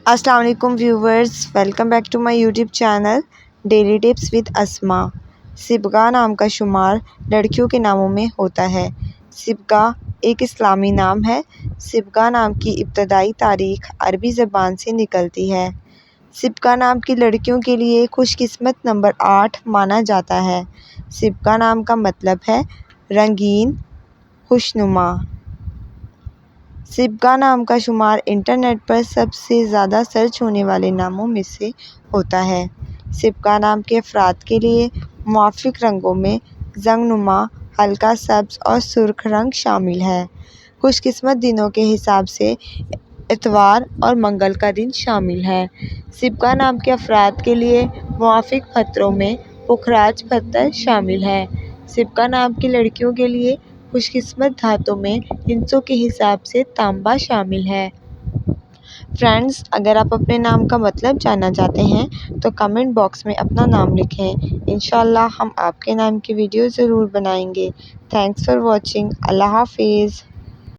السلام علیکم viewers, welcome back to my YouTube channel daily tips with Asma. Sibgha نام کا شمار لڑکیوں کے ناموں میں ہوتا ہے۔ صبغہ ایک اسلامی نام ہے۔ صبغہ نام کی ابتدائی تاریخ عربی زبان سے نکلتی ہے۔ صبغہ نام کی لڑکیوں کے لیے خوش قسمت نمبر 8 مانا جاتا ہے۔ صبغہ نام کا مطلب ہے رنگین، خوشنما۔ صبغہ نام کا شمار انٹرنیٹ پر سب سے زیادہ سرچ ہونے والے ناموں میں سے ہوتا ہے۔ صبغہ نام کے افراد کے لیے موافق رنگوں میں زنگ نما، ہلکا سبز اور سرخ رنگ شامل ہے۔ خوش قسمت دنوں کے حساب سے اتوار اور منگل کا دن شامل ہے۔ صبغہ نام کے افراد کے لیے موافق پتھروں میں پکھراج پتھر شامل ہے۔ صبغہ نام کی لڑکیوں کے لیے خوش قسمت دھاتوں میں ہندسوں کے حساب سے تانبا شامل ہے۔ فرینڈز، اگر آپ اپنے نام کا مطلب جاننا چاہتے ہیں تو کمنٹ باکس میں اپنا نام لکھیں۔ انشاءاللہ ہم آپ کے نام کی ویڈیو ضرور بنائیں گے۔ Thanks for watching. اللہ حافظ۔